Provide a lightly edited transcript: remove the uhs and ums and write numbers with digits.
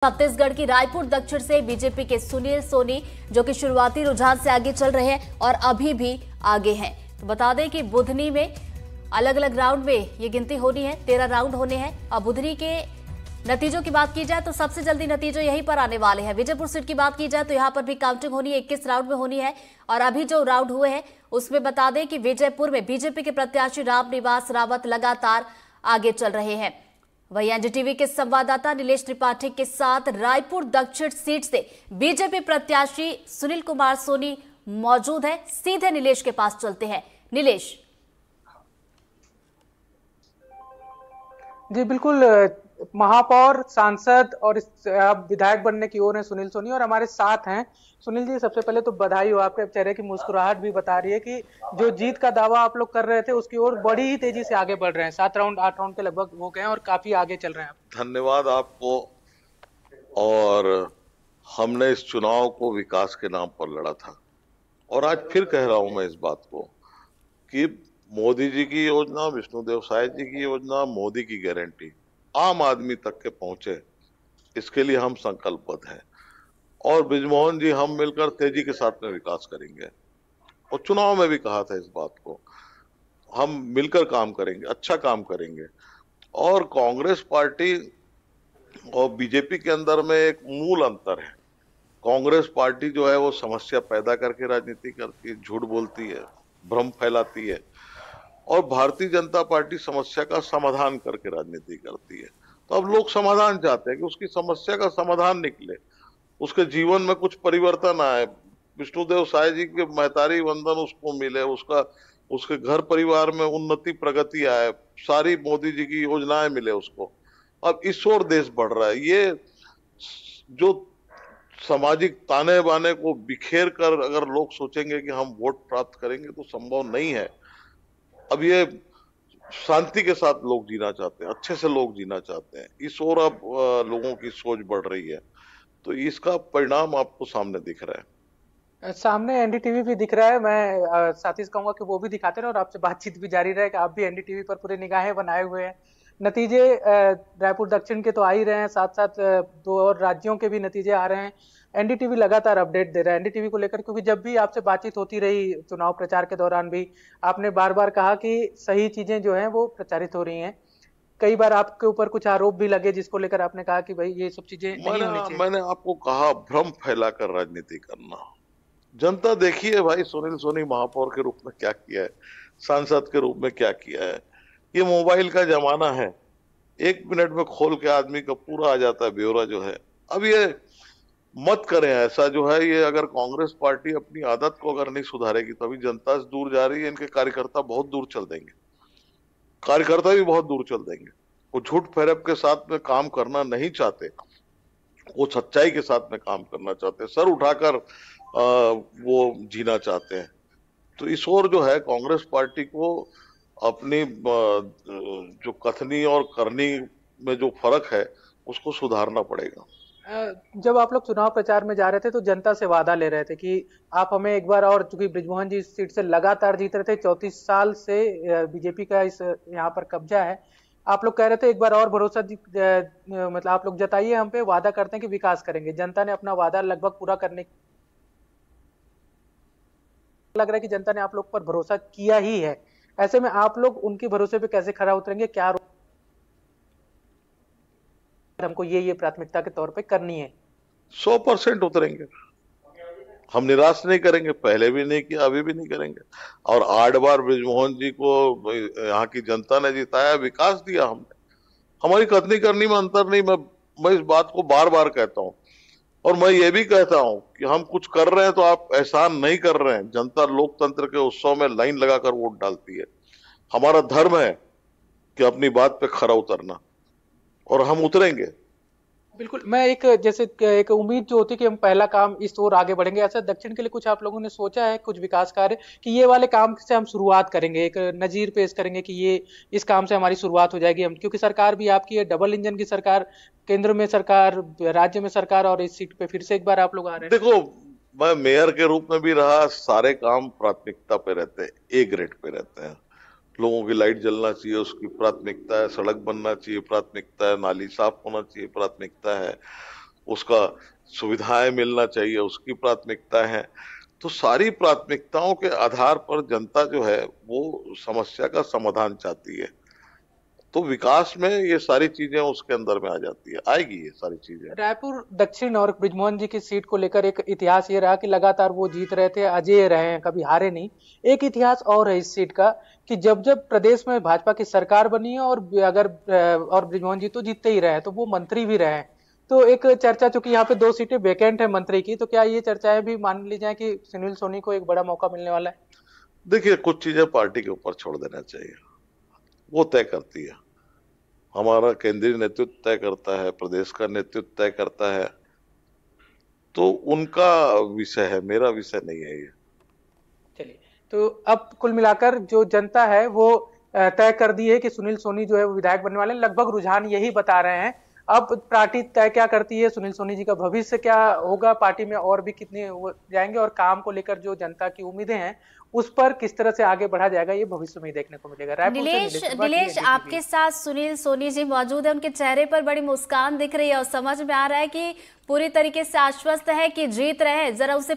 छत्तीसगढ़ की रायपुर दक्षिण से बीजेपी के सुनील सोनी जो कि शुरुआती रुझान से आगे चल रहे हैं और अभी भी आगे हैं। तो बता दें कि बुधनी में अलग अलग राउंड में ये गिनती होनी है, 13 राउंड होने हैं। अब बुधनी के नतीजों की बात की जाए तो सबसे जल्दी नतीजे यहीं पर आने वाले हैं। विजयपुर सीट की बात की जाए तो यहां पर भी काउंटिंग होनी है, 21 राउंड में होनी है। और अभी जो राउंड हुए हैं उसमें बता दें कि विजयपुर में बीजेपी के प्रत्याशी रामनिवास रावत लगातार आगे चल रहे हैं। वहीं एनडीटीवी के संवाददाता नीलेश त्रिपाठी के साथ रायपुर दक्षिण सीट से बीजेपी प्रत्याशी सुनील कुमार सोनी मौजूद है। सीधे नीलेश के पास चलते हैं। नीलेश जी बिल्कुल, महापौर, सांसद और विधायक बनने की ओर है सुनील सोनी और हमारे साथ हैं। सुनील जी, सबसे पहले तो बधाई हो, आपके चेहरे की मुस्कुराहट भी बता रही है कि जो जीत का दावा आप लोग कर रहे थे उसकी ओर बड़ी ही तेजी से आगे बढ़ रहे हैं। 7 राउंड 8 राउंड के लगभग हो गए हैं और काफी आगे चल रहे हैं आप। धन्यवाद आपको। और हमने इस चुनाव को विकास के नाम पर लड़ा था और आज फिर कह रहा हूं मैं इस बात को कि मोदी जी की योजना, विष्णुदेव साय जी की योजना, मोदी की गारंटी आम आदमी तक के पहुंचे, इसके लिए हम संकल्पबद्ध हैं। और बृजमोहन जी, हम मिलकर तेजी के साथ में विकास करेंगे और चुनाव में भी कहा था इस बात को, हम मिलकर काम करेंगे, अच्छा काम करेंगे। और कांग्रेस पार्टी और बीजेपी के अंदर में एक मूल अंतर है। कांग्रेस पार्टी जो है वो समस्या पैदा करके राजनीति करती है, झूठ बोलती है, भ्रम फैलाती है। और भारतीय जनता पार्टी समस्या का समाधान करके राजनीति करती है। तो अब लोग समाधान चाहते हैं कि उसकी समस्या का समाधान निकले, उसके जीवन में कुछ परिवर्तन आए, विष्णुदेव साय जी के महतारी वंदन उसको मिले, उसके घर परिवार में उन्नति प्रगति आए, सारी मोदी जी की योजनाएं मिले उसको। अब इस ओर देश बढ़ रहा है। ये जो सामाजिक ताने बाने को बिखेर कर अगर लोग सोचेंगे कि हम वोट प्राप्त करेंगे तो संभव नहीं है। अब ये शांति के साथ लोग जीना चाहते हैं, अच्छे से लोग जीना चाहते हैं। इस ओर अब लोगों की सोच बढ़ रही है, तो इसका परिणाम आपको सामने दिख रहा है। सामने एनडीटीवी भी दिख रहा है। मैं साथ ही कहूंगा कि वो भी दिखाते रहे और आपसे बातचीत भी जारी रहे कि आप भी एनडीटीवी पर पूरे निगाहें बनाए हुए हैं। नतीजे रायपुर दक्षिण के तो आ ही रहे हैं, साथ साथ 2 और राज्यों के भी नतीजे आ रहे हैं। एनडीटीवी लगातार अपडेट दे रहा है एनडीटीवी को लेकर, क्योंकि जब भी आपसे बातचीत होती रही चुनाव प्रचार के दौरान भी आपने बार बार कहा कि सही चीजें जो हैं वो प्रचारित हो रही हैं। कई बार आपके ऊपर कुछ आरोप भी लगे जिसको लेकर आपने कहा कि भाई ये सब चीजें नहीं होनी चाहिए। मैंने आपको कहा, भ्रम फैलाकर राजनीति करना। जनता देखिए भाई, सुनील सोनी महापौर के रूप में क्या किया है, सांसद के रूप में क्या किया है। ये मोबाइल का जमाना है, 1 मिनट में खोल के आदमी का पूरा आ जाता है ब्यौरा जो है। अब ये मत करें ऐसा जो है। ये अगर कांग्रेस पार्टी अपनी आदत को अगर नहीं सुधारेगी तो अभी जनता से दूर जा रही है। इनके कार्यकर्ता बहुत दूर चल देंगे, कार्यकर्ता भी बहुत दूर चल देंगे। वो झूठ फरेब के साथ में काम करना नहीं चाहते, वो सच्चाई के साथ में काम करना चाहते हैं, सर उठाकर वो जीना चाहते हैं। तो इस ओर जो है कांग्रेस पार्टी को अपनी जो कथनी और करनी में जो फर्क है उसको सुधारना पड़ेगा। जब आप लोग चुनाव प्रचार में जा रहे थे तो जनता से वादा ले रहे थे कि आप हमें एक बार और, चूंकि बृजमोहन जी इस सीट से लगातार जीत रहे थे, 34 साल से बीजेपी का इस यहाँ पर कब्जा है, आप लोग कह रहे थे एक बार और भरोसा मतलब आप लोग जताइए हम पे, वादा करते हैं कि विकास करेंगे। जनता ने अपना वादा लगभग पूरा करने, लग रहा है कि जनता ने आप लोग पर भरोसा किया ही है। ऐसे में आप लोग उनके भरोसे पे कैसे खरा उतरेंगे? क्या हमको ये प्राथमिकता के तौर पे करनी है? 100% उतरेंगे, हम निराश नहीं करेंगे, पहले भी नहीं किया, अभी भी नहीं करेंगे। और 8 बार बृजमोहन जी को यहाँ की जनता ने जिताया, विकास दिया हमने। हमारी कथनी करनी में अंतर नहीं। मैं इस बात को बार बार कहता हूँ और मैं ये भी कहता हूँ कि हम कुछ कर रहे हैं तो आप एहसान नहीं कर रहे हैं। जनता लोकतंत्र के उत्सव में लाइन लगाकर वोट डालती है। हमारा धर्म है कि अपनी बात पे खरा उतरना, और हम उतरेंगे। बिल्कुल। मैं जैसे एक उम्मीद जो होती है कि हम पहला काम इस ओर आगे बढ़ेंगे, ऐसा दक्षिण के लिए कुछ आप लोगों ने सोचा है, कुछ विकास कार्य कि ये वाले काम से हम शुरुआत करेंगे, एक नजीर पेश करेंगे कि ये इस काम से हमारी शुरुआत हो जाएगी हम, क्योंकि सरकार भी आपकी है, डबल इंजन की सरकार, केंद्र में सरकार, राज्य में सरकार, और इस सीट पे फिर से एक बार आप लोग आ रहे हैं। देखो, मैं मेयर के रूप में भी रहा, सारे काम प्राथमिकता पे रहते हैं, ए ग्रेड पे रहते हैं। लोगों की लाइट जलना चाहिए, उसकी प्राथमिकता है। सड़क बनना चाहिए, प्राथमिकता है। नाली साफ होना चाहिए, प्राथमिकता है। उसका सुविधाएं मिलना चाहिए, उसकी प्राथमिकता है। तो सारी प्राथमिकताओं के आधार पर जनता जो है वो समस्या का समाधान चाहती है। तो विकास में ये सारी चीजें उसके अंदर में आ जाती है, आएगी ये सारी चीजें। रायपुर दक्षिण और बृजमोहन जी की सीट को लेकर एक इतिहास ये रहा कि लगातार वो जीत रहे थे, अजेय रहे हैं, कभी हारे नहीं। एक इतिहास और है इस सीट का कि जब जब प्रदेश में भाजपा की सरकार बनी है और अगर और बृजमोहन जी तो जीतते ही रहे हैं, तो वो मंत्री भी रहे हैं। तो एक चर्चा, चूंकि यहाँ पे 2 सीटें वैकेंट है मंत्री की, तो क्या ये चर्चाएं भी मान ली जाए कि सुनील सोनी को एक बड़ा मौका मिलने वाला है? देखिए, कुछ चीजें पार्टी के ऊपर छोड़ देना चाहिए, वो तय करती है। हमारा केंद्रीय नेतृत्व तय करता है, प्रदेश का नेतृत्व तय करता है, तो उनका विषय है, मेरा विषय नहीं है ये। चलिए, तो अब कुल मिलाकर जो जनता है वो तय कर दी है कि सुनील सोनी जो है वो विधायक बनने वाले हैं। लगभग रुझान यही बता रहे हैं। अब पार्टी तय क्या करती है, सुनील सोनी जी का भविष्य क्या होगा, पार्टी में और भी कितने वो जाएंगे, और काम को लेकर जो जनता की उम्मीदें हैं उस पर किस तरह से आगे बढ़ा जाएगा, ये भविष्य में ही देखने को मिलेगा। नीलेश, आपके साथ सुनील सोनी जी मौजूद है, उनके चेहरे पर बड़ी मुस्कान दिख रही है और समझ में आ रहा है कि पूरी तरीके से आश्वस्त है कि जीत रहे हैं। जरा उसे